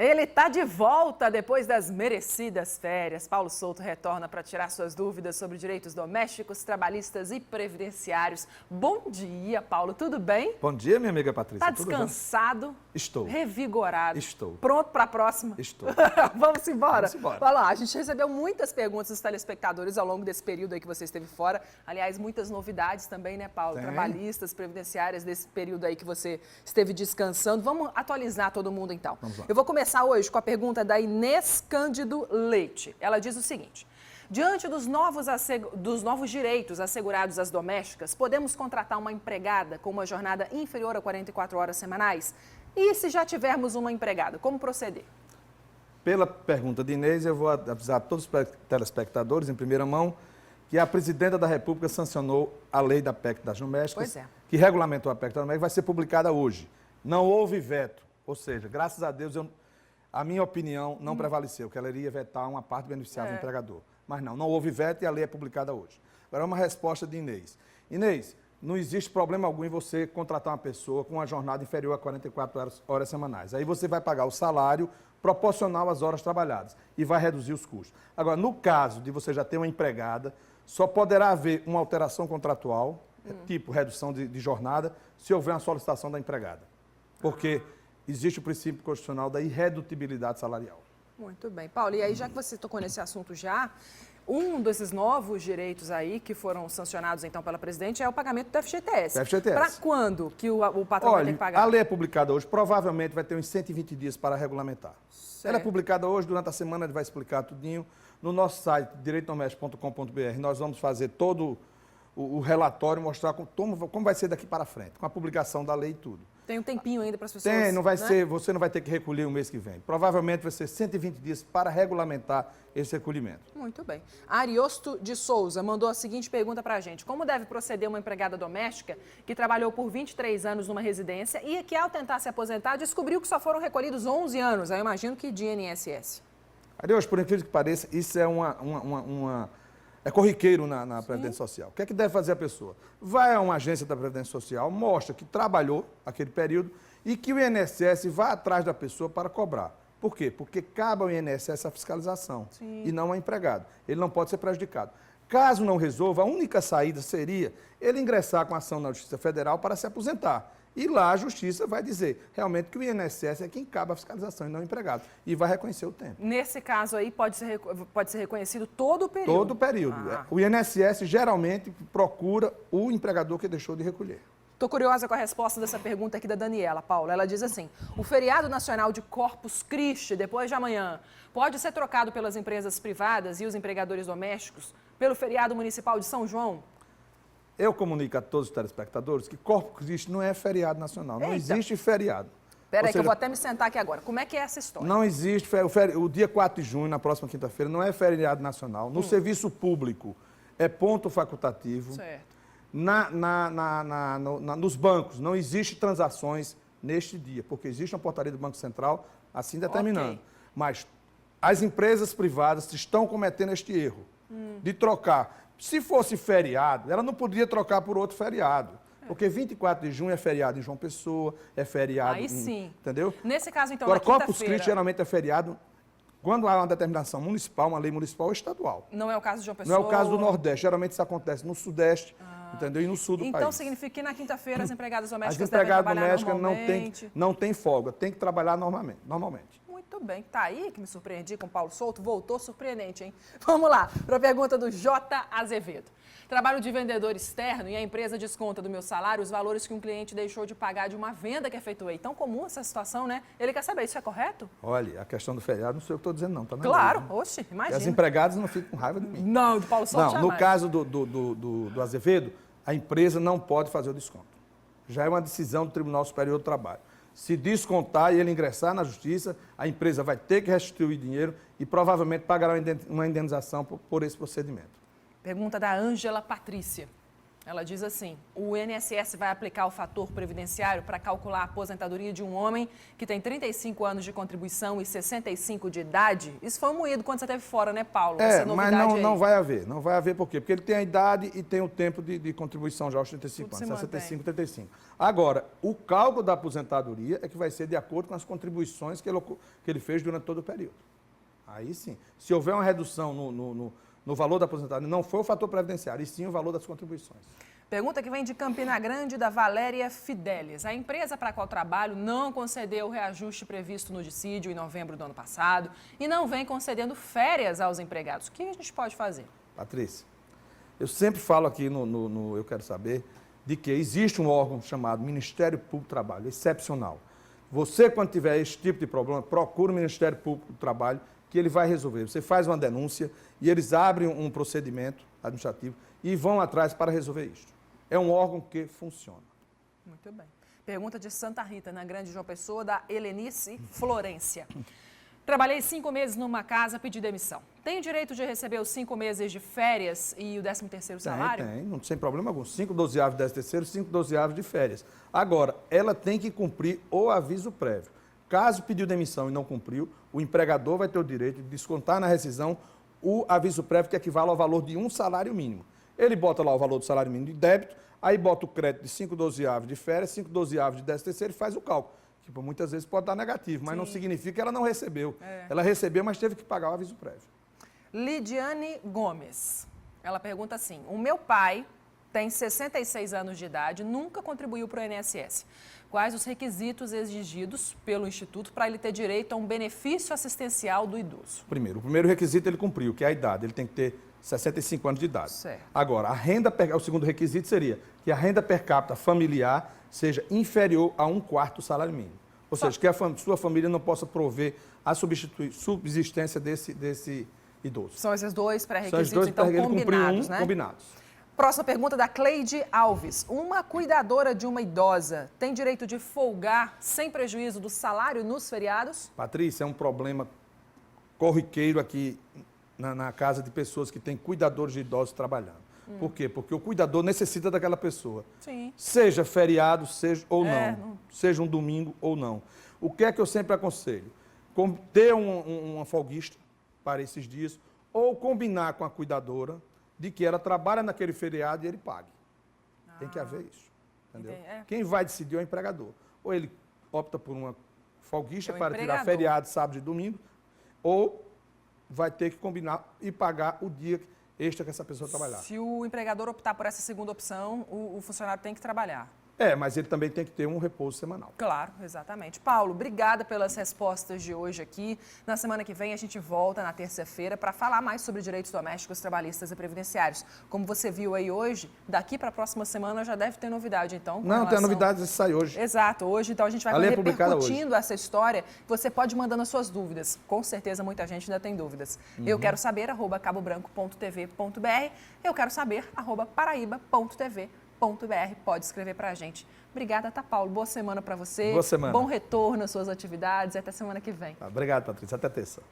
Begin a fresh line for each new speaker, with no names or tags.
Ele está de volta depois das merecidas férias. Paulo Souto retorna para tirar suas dúvidas sobre direitos domésticos, trabalhistas e previdenciários. Bom dia, Paulo. Tudo bem?
Bom dia, minha amiga Patrícia.
Está descansado?
Estou.
Revigorado?
Estou.
Pronto para a próxima?
Estou.
Vamos embora?
Vamos embora.
Olha lá, a gente recebeu muitas perguntas dos telespectadores ao longo desse período aí que você esteve fora. Aliás, muitas novidades também, né, Paulo?
Tem.
Trabalhistas, previdenciárias desse período aí que você esteve descansando. Vamos atualizar todo mundo, então.
Vamos lá.
Eu vou começar hoje com a pergunta da Inês Cândido Leite. Ela diz o seguinte: diante dos novos direitos assegurados às domésticas, podemos contratar uma empregada com uma jornada inferior a 44 horas semanais? E se já tivermos uma empregada, como proceder?
Pela pergunta de Inês, eu vou avisar a todos os telespectadores, em primeira mão, que a Presidenta da República sancionou a lei da PEC das domésticas, que regulamentou a PEC das domésticas, vai ser publicada hoje. Não houve veto, ou seja, graças a Deus, a minha opinião não prevaleceu, que ela iria vetar uma parte beneficiada do empregador. Mas não houve veto e a lei é publicada hoje. Agora, uma resposta de Inês. Inês, não existe problema algum em você contratar uma pessoa com uma jornada inferior a 44 horas semanais. Aí você vai pagar o salário proporcional às horas trabalhadas e vai reduzir os custos. Agora, no caso de você já ter uma empregada, só poderá haver uma alteração contratual, tipo redução de jornada, se houver uma solicitação da empregada. Porque existe o princípio constitucional da irredutibilidade salarial.
Muito bem. Paulo, e aí já que você tocou nesse assunto já, um desses novos direitos aí que foram sancionados então pela presidente é o pagamento do FGTS. Para quando que o patrão vai ter que pagar?
A lei é publicada hoje, provavelmente vai ter uns 120 dias para regulamentar.
Certo.
Ela é publicada hoje, durante a semana ele vai explicar tudinho. No nosso site, direitodoméstico.com.br, nós vamos fazer todo o relatório, mostrar como vai ser daqui para frente, com a publicação da lei e tudo.
Tem um tempinho ainda para as pessoas.
Tem, não vai ser, você não vai ter que recolher o mês que vem. Provavelmente vai ser 120 dias para regulamentar esse recolhimento.
Muito bem. Ariosto de Souza mandou a seguinte pergunta para a gente: como deve proceder uma empregada doméstica que trabalhou por 23 anos numa residência e que, ao tentar se aposentar, descobriu que só foram recolhidos 11 anos? Aí eu imagino que de INSS.
Ariosto, por incrível que pareça, isso é é corriqueiro na Previdência Social. O que é que deve fazer a pessoa? Vai a uma agência da Previdência Social, mostra que trabalhou aquele período e que o INSS vai atrás da pessoa para cobrar. Por quê? Porque cabe ao INSS a fiscalização e não ao empregado. Ele não pode ser prejudicado. Caso não resolva, a única saída seria ele ingressar com ação na Justiça Federal para se aposentar. E lá a Justiça vai dizer realmente que o INSS é quem cabe a fiscalização e não o empregado. E vai reconhecer o tempo.
Nesse caso aí, pode ser reconhecido todo o período?
Todo o período. O INSS geralmente procura o empregador que deixou de recolher.
Estou curiosa com a resposta dessa pergunta aqui da Daniela, Paulo. Ela diz assim: o feriado nacional de Corpus Christi, depois de amanhã, pode ser trocado pelas empresas privadas e os empregadores domésticos pelo feriado municipal de São João?
Eu comunico a todos os telespectadores que Corpus Christi não é feriado nacional. Não existe feriado.
Espera aí que eu vou até me sentar aqui agora. Como é que é essa história?
Não existe. O dia 4 de junho, na próxima quinta-feira, não é feriado nacional. No serviço público é ponto facultativo.
Certo.
Nos bancos não existe transações neste dia, porque existe uma portaria do Banco Central assim determinando.
Okay.
Mas as empresas privadas estão cometendo este erro de trocar. Se fosse feriado, ela não poderia trocar por outro feriado. Porque 24 de junho é feriado em João Pessoa, é feriado
Aí sim.
Entendeu?
Nesse caso, então,
agora,
na quinta-feira...
Corpus Christi geralmente é feriado quando há uma determinação municipal, uma lei municipal ou estadual.
Não é o caso de João Pessoa?
Não é o caso do Nordeste. Geralmente isso acontece no Sudeste, entendeu? E no Sul do país.
Então significa que na quinta-feira as empregadas domésticas
devem trabalhar
normalmente?
Não tem folga, tem que trabalhar normalmente.
Muito bem, tá aí que me surpreendi com o Paulo Souto, voltou surpreendente, hein? Vamos lá, para a pergunta do J. Azevedo. Trabalho de vendedor externo e a empresa desconta do meu salário os valores que um cliente deixou de pagar de uma venda que efetuei. Tão comum essa situação, né? Ele quer saber, isso é correto?
Olha, a questão do feriado não sei o que estou dizendo não, tá na
Claro,
lei, né?
oxe, imagina.
E as empregadas não ficam com raiva de mim.
Não, do Paulo Souto jamais.
No caso do Azevedo, a empresa não pode fazer o desconto. Já é uma decisão do Tribunal Superior do Trabalho. Se descontar e ele ingressar na justiça, a empresa vai ter que restituir dinheiro e provavelmente pagará uma indenização por esse procedimento.
Pergunta da Ângela Patrícia. Ela diz assim, o INSS vai aplicar o fator previdenciário para calcular a aposentadoria de um homem que tem 35 anos de contribuição e 65 de idade? Isso foi moído quando você esteve fora, né, Paulo?
Mas não vai haver. Não vai haver por quê? Porque ele tem a idade e tem o tempo de contribuição já aos 35 anos, 65, 35. Agora, o cálculo da aposentadoria é que vai ser de acordo com as contribuições que ele fez durante todo o período. Aí sim. Se houver uma redução no valor da aposentadoria, não foi o fator previdenciário, e sim o valor das contribuições.
Pergunta que vem de Campina Grande, da Valéria Fidelis. A empresa para a qual trabalho não concedeu o reajuste previsto no dissídio em novembro do ano passado e não vem concedendo férias aos empregados. O que a gente pode fazer?
Patrícia, eu sempre falo aqui no Eu Quero Saber de que existe um órgão chamado Ministério Público do Trabalho, excepcional. Você, quando tiver esse tipo de problema, procura o Ministério Público do Trabalho, que ele vai resolver. Você faz uma denúncia e eles abrem um procedimento administrativo e vão atrás para resolver isso. É um órgão que funciona.
Muito bem. Pergunta de Santa Rita, na Grande João Pessoa, da Helenice Florência. Trabalhei 5 meses numa casa, pedi demissão. Tenho direito de receber os 5 meses de férias e o 13º salário?
Tem, sem problema algum. 5 dozeavos de 13º, 5 dozeavos de férias. Agora, ela tem que cumprir o aviso prévio. Caso pediu demissão e não cumpriu, o empregador vai ter o direito de descontar na rescisão o aviso prévio que equivale ao valor de um salário mínimo. Ele bota lá o valor do salário mínimo de débito, aí bota o crédito de 5 dozeavos de férias, 5 dozeavos de 13º e faz o cálculo. Que muitas vezes pode dar negativo, mas não significa que ela não recebeu. Ela recebeu, mas teve que pagar o aviso prévio.
Lidiane Gomes, ela pergunta assim, o meu pai tem 66 anos de idade, nunca contribuiu para o INSS. Quais os requisitos exigidos pelo Instituto para ele ter direito a um benefício assistencial do idoso?
Primeiro, o primeiro requisito ele cumpriu, que é a idade. Ele tem que ter 65 anos de idade.
Certo.
Agora, o segundo requisito seria que a renda per capita familiar seja inferior a 1/4 do salário mínimo. Ou seja, que a sua família não possa prover a subsistência desse idoso.
São esses dois pré-requisitos, então, combinados, né?
Combinados.
Próxima pergunta da Cleide Alves. Uma cuidadora de uma idosa tem direito de folgar sem prejuízo do salário nos feriados?
Patrícia, é um problema corriqueiro aqui na casa de pessoas que têm cuidadores de idosos trabalhando. Por quê? Porque o cuidador necessita daquela pessoa.
Sim.
Seja feriado, seja ou não. Seja um domingo ou não. O que é que eu sempre aconselho? Ter uma folguista para esses dias ou combinar com a cuidadora de que ela trabalha naquele feriado e ele pague. Tem que haver isso. Entendeu? Quem vai decidir é o empregador. Ou ele opta por uma folguista para tirar feriado, sábado e domingo, ou vai ter que combinar e pagar o dia extra que essa pessoa trabalhar.
Se o empregador optar por essa segunda opção, o funcionário tem que trabalhar.
Mas ele também tem que ter um repouso semanal.
Claro, exatamente. Paulo, obrigada pelas respostas de hoje aqui. Na semana que vem a gente volta na terça-feira para falar mais sobre direitos domésticos, trabalhistas e previdenciários. Como você viu aí hoje, daqui para a próxima semana já deve ter novidade, então.
Não, tem novidades, isso sai hoje.
Exato, hoje. Então a gente vai repercutindo essa história. Você pode ir mandando as suas dúvidas. Com certeza muita gente ainda tem dúvidas. Eu quero saber, @cabobranco.tv.br. Eu quero saber, @paraíba.tv.br. Pode escrever para a gente. Obrigada, tá, Paulo? Boa semana para você.
Boa semana.
Bom retorno às suas atividades e até semana que vem.
Obrigado, Patrícia. Até terça.